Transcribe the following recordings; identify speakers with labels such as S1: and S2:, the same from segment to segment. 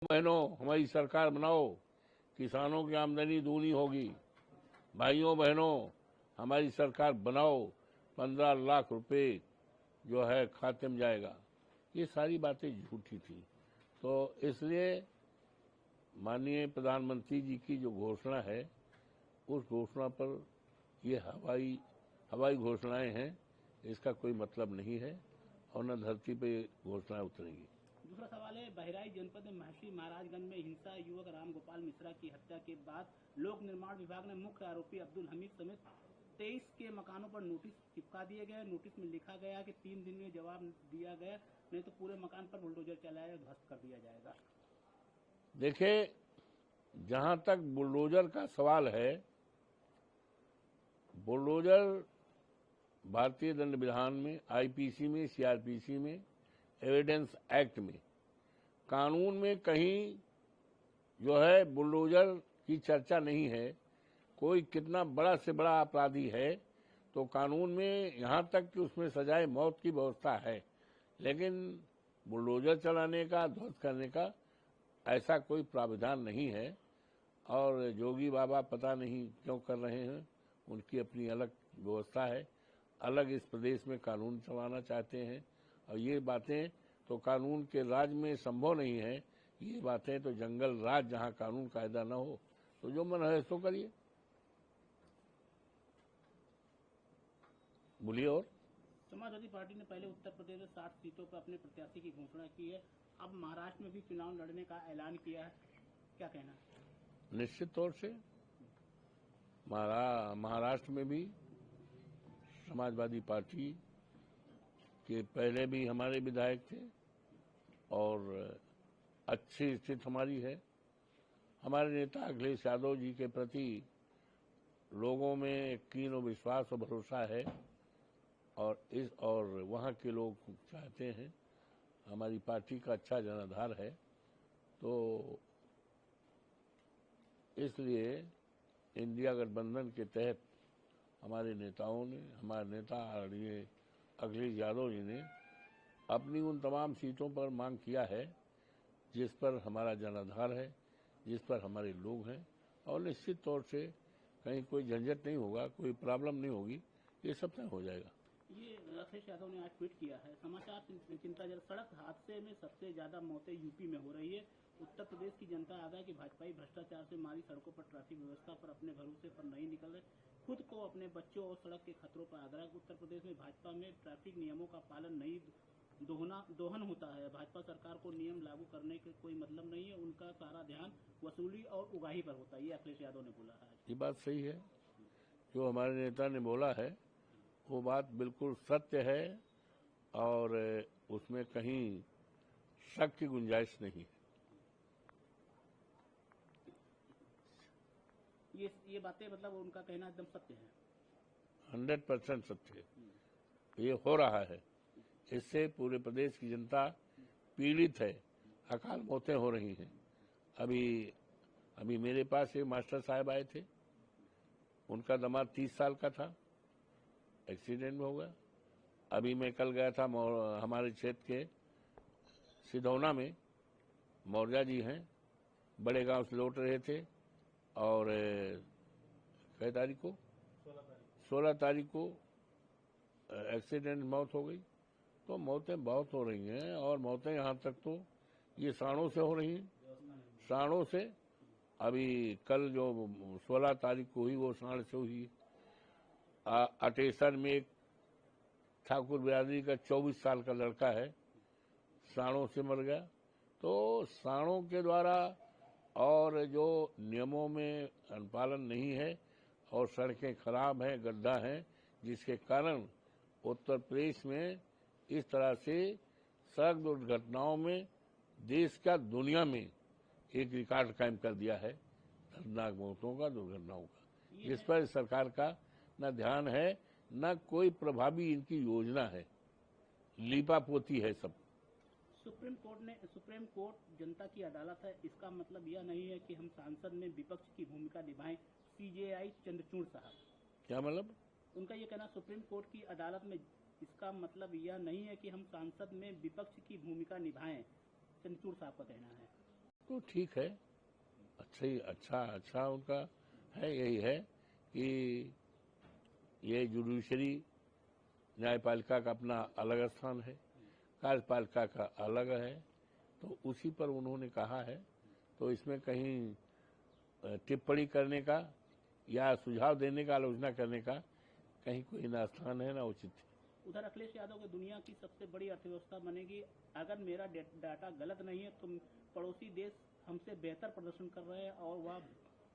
S1: बहनों हमारी सरकार बनाओ, किसानों की आमदनी दूनी होगी। भाइयों बहनों हमारी सरकार बनाओ, 15 लाख रुपए जो है खाते में जाएगा। ये सारी बातें झूठी थी। तो इसलिए माननीय प्रधानमंत्री जी की जो घोषणा है, उस घोषणा पर ये हवाई घोषणाएं हैं, इसका कोई मतलब नहीं है और न धरती पे घोषणाएं उतरेंगी।
S2: दूसरा सवाल है, बहराइच जनपद में महर्षि महाराजगंज में हिंसा, युवक राम गोपाल मिश्रा की हत्या के बाद लोक निर्माण विभाग ने मुख्य आरोपी अब्दुल हमीद समेत 23 के मकानों पर नोटिस चिपका दिए गए। नोटिस में लिखा गया कि 3 दिन में जवाब दिया गया, नहीं तो पूरे मकान पर बुलडोजर चलाया ध्वस्त कर दिया जाएगा।
S1: देखिए, जहां तक बुलडोजर का सवाल है, बुलडोजर भारतीय दंड विधान में, आईपीसी में, सीआरपीसी में, एविडेंस एक्ट में, कानून में कहीं जो है बुलडोजर की चर्चा नहीं है। कोई कितना बड़ा से बड़ा अपराधी है तो कानून में यहां तक कि उसमें सजाए मौत की व्यवस्था है, लेकिन बुलडोजर चलाने का, ध्वस्त करने का ऐसा कोई प्रावधान नहीं है। और जोगी बाबा पता नहीं क्यों कर रहे हैं, उनकी अपनी अलग व्यवस्था है, अलग इस प्रदेश में कानून चलाना चाहते हैं। और ये बातें तो कानून के राज में संभव नहीं है। ये बातें तो जंगल राज, जहां कानून कायदा न हो, तो जो मन है सो करिए। बोलिए। और
S2: समाजवादी पार्टी ने पहले उत्तर प्रदेश में 60 सीटों पर अपने प्रत्याशी की घोषणा की है, अब महाराष्ट्र में भी चुनाव लड़ने का ऐलान किया है, क्या कहना है?
S1: निश्चित तौर से महाराष्ट्र में भी समाजवादी पार्टी के पहले भी हमारे विधायक थे और अच्छी स्थिति हमारी है। हमारे नेता अखिलेश यादव जी के प्रति लोगों में यकीन और विश्वास और भरोसा है और वहां के लोग चाहते हैं, हमारी पार्टी का अच्छा जनाधार है। तो इसलिए इंडिया गठबंधन के तहत हमारे नेताओं ने, हमारे नेता आदरणीय अखिलेश यादव जी ने अपनी उन तमाम सीटों पर मांग किया है जिस पर हमारा जनाधार है, जिस पर हमारे लोग हैं, और निश्चित तौर से कहीं कोई झंझट नहीं होगा, कोई प्रॉब्लम नहीं होगी, ये सब तय हो जाएगा।
S2: ये अखिलेश यादव ने आज ट्वीट किया है, समाचार चिंता जर सड़क हादसे में सबसे ज्यादा मौतें यूपी में हो रही है। उत्तर प्रदेश की जनता आगाह की भाजपाई भ्रष्टाचार से मारी सड़कों पर ट्रैफिक व्यवस्था पर अपने भरोसे पर नहीं निकल रहे, खुद को, अपने बच्चों और सड़क के खतरों पर आग्रह। उत्तर प्रदेश में भाजपा में ट्रैफिक नियमों का पालन नहीं, दोहन होता है। भाजपा सरकार को नियम लागू करने के कोई मतलब नहीं है, उनका सारा ध्यान वसूली और उगाही पर होता है, ये अखिलेश यादव ने बोला है।
S1: ये बात सही है, जो हमारे नेता ने बोला है वो बात बिल्कुल सत्य है और उसमें कहीं शक की गुंजाइश नहीं है।
S2: ये बातें मतलब उनका कहना एकदम सत्य है,
S1: 100% सत्य है। ये हो रहा है, इससे पूरे प्रदेश की जनता पीड़ित है, अकाल मौतें हो रही हैं। अभी मेरे पास एक मास्टर साहब आए थे, उनका दामाद 30 साल का था, एक्सीडेंट में हो गया। अभी मैं कल गया था हमारे क्षेत्र के सिधौना में, मौर्या जी हैं, बड़े गांव से लौट रहे थे और कई तारीख को 16 तारीख को एक्सीडेंट मौत हो गई। तो मौतें बहुत हो रही हैं और मौतें यहाँ तक तो ये साणों से हो रही हैं, साणों से। अभी कल जो 16 तारीख को हुई वो साण से हुई। अटेसर में एक ठाकुर बिरादरी का 24 साल का लड़का है, साणों से मर गया। तो साणों के द्वारा और जो नियमों में अनुपालन नहीं है और सड़कें खराब हैं, गड्ढा हैं, जिसके कारण उत्तर प्रदेश में इस तरह से सड़क दुर्घटनाओं में देश का, दुनिया में एक रिकॉर्ड कायम कर दिया है, दर्दनाक मौतों का, दुर्घटनाओं का, जिस पर सरकार का न ध्यान है, न कोई प्रभावी इनकी योजना है, लीपापोती है सब।
S2: सुप्रीम कोर्ट जनता की अदालत है, इसका मतलब यह नहीं है कि हम सांसद में विपक्ष की भूमिका निभाएं। सीजेआई चंद्रचूड़ साहब,
S1: क्या मतलब?
S2: उनका ये कहना, सुप्रीम कोर्ट की अदालत में, इसका मतलब यह नहीं है कि हम सांसद में विपक्ष की भूमिका निभाएं, चंद्रचूड़ साहब का कहना है।
S1: तो ठीक है, अच्छा उनका है। यही है कि ये जुडिशरी न्यायपालिका का अपना अलग स्थान है, कार्यपालिका का अलग है, तो उसी पर उन्होंने कहा है। तो इसमें कहीं टिप्पणी करने का या सुझाव देने का, आलोचना करने का कहीं कोई ना स्थान है ना उचित है।
S2: उधर अखिलेश यादव की दुनिया की सबसे बड़ी अर्थव्यवस्था बनेगी, अगर मेरा डाटा गलत नहीं है तो पड़ोसी देश हमसे बेहतर प्रदर्शन कर रहे हैं और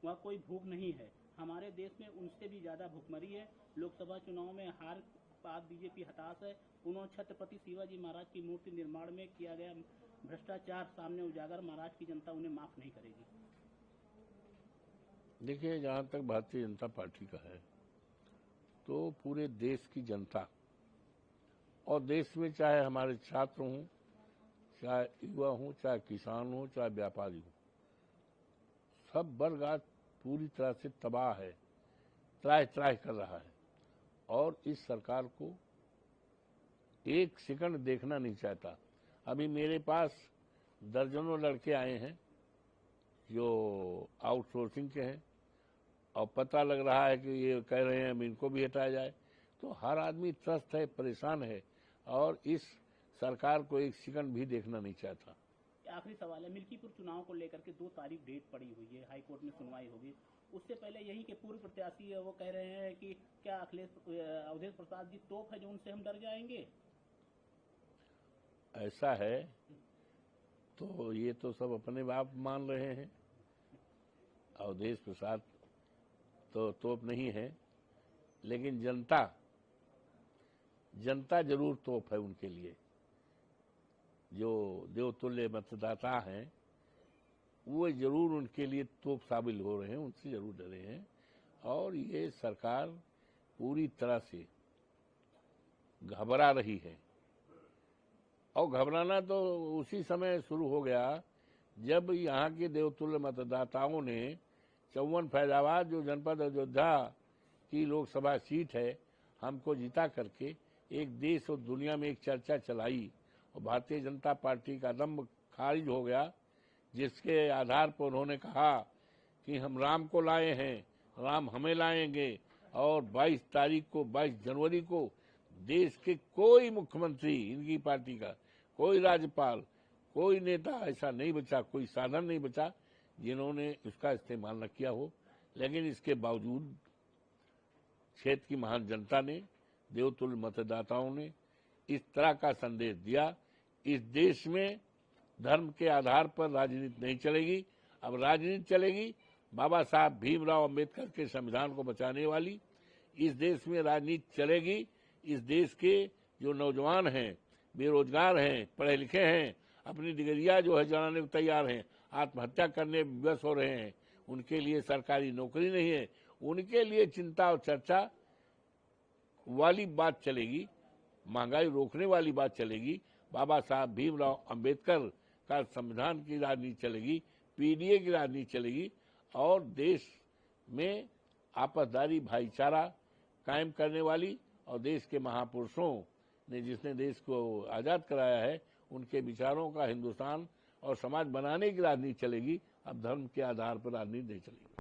S2: वह कोई भूख नहीं है। हमारे देश में उनसे भी ज्यादा भूखमरी है। लोकसभा चुनाव में हार बाद बीजेपी हताश है। उन्होंने छत्रपति शिवाजी महाराज की मूर्ति निर्माण में किया गया भ्रष्टाचार सामने उजागर, महाराज की जनता उन्हें माफ नहीं करेगी।
S1: देखिए, जहाँ तक भारतीय जनता पार्टी का है तो पूरे देश की जनता, और देश में चाहे हमारे छात्र हों, चाहे युवा हों, चाहे किसान हों, चाहे व्यापारी हों, सब वर्ग आज पूरी तरह से तबाह है, त्राह त्राह कर रहा है। और इस सरकार को एक सेकंड देखना नहीं चाहता। अभी मेरे पास दर्जनों लड़के आए हैं जो आउटसोर्सिंग के हैं, और पता लग रहा है कि ये कह रहे हैं अब इनको भी हटाया जाए। तो हर आदमी त्रस्त है, परेशान है, और इस सरकार को एक सेकंड भी देखना नहीं चाहता।
S2: आखिरी सवाल है, मिल्कीपुर चुनाव को लेकर के 2 तारीख डेट पड़ी हुई है, हाईकोर्ट में सुनवाई होगी। उससे पहले यही के पूर्व प्रत्याशी है वो कह रहे हैं कि क्या अवधेश प्रसाद जी तोप है जो उनसे हम डर जाएंगे?
S1: ऐसा है तो ये तो सब अपने बाप मान रहे हैं। अवधेश प्रसाद तो तोप नहीं है, लेकिन जनता जरूर तोप है उनके लिए। जो देवतुल्य मतदाता हैं वो जरूर उनके लिए तोप साबित हो रहे हैं, उनसे जरूर डरे हैं। और ये सरकार पूरी तरह से घबरा रही है, और घबराना तो उसी समय शुरू हो गया जब यहाँ के देवतुल्य मतदाताओं ने 54 फैजाबाद, जो जनपद अयोध्या की लोकसभा सीट है, हमको जिता करके एक देश और दुनिया में एक चर्चा चलाई, और भारतीय जनता पार्टी का दम खारिज हो गया, जिसके आधार पर उन्होंने कहा कि हम राम को लाए हैं, राम हमें लाएंगे। और 22 जनवरी को देश के कोई मुख्यमंत्री, इनकी पार्टी का कोई राज्यपाल, कोई नेता ऐसा नहीं बचा, कोई साधन नहीं बचा जिन्होंने उसका इस्तेमाल न किया हो। लेकिन इसके बावजूद क्षेत्र की महान जनता ने, देवतुल्य मतदाताओं ने इस तरह का संदेश दिया, इस देश में धर्म के आधार पर राजनीति नहीं चलेगी। अब राजनीति चलेगी बाबा साहब भीमराव अंबेडकर के संविधान को बचाने वाली। इस देश में राजनीति चलेगी इस देश के जो नौजवान हैं, बेरोजगार हैं, पढ़े लिखे हैं, अपनी डिग्रियां जो है जलाने को तैयार हैं, आत्महत्या करने विवश हो रहे हैं, उनके लिए सरकारी नौकरी नहीं है, उनके लिए चिंता और चर्चा वाली बात चलेगी, महंगाई रोकने वाली बात चलेगी, बाबा साहब भीमराव अंबेडकर का संविधान की राजनीति चलेगी, पीडीए की राजनीति चलेगी, और देश में आपसदारी भाईचारा कायम करने वाली, और देश के महापुरुषों ने जिसने देश को आजाद कराया है उनके विचारों का हिंदुस्तान और समाज बनाने की राजनीति चलेगी। अब धर्म के आधार पर राजनीति नहीं चलेगी।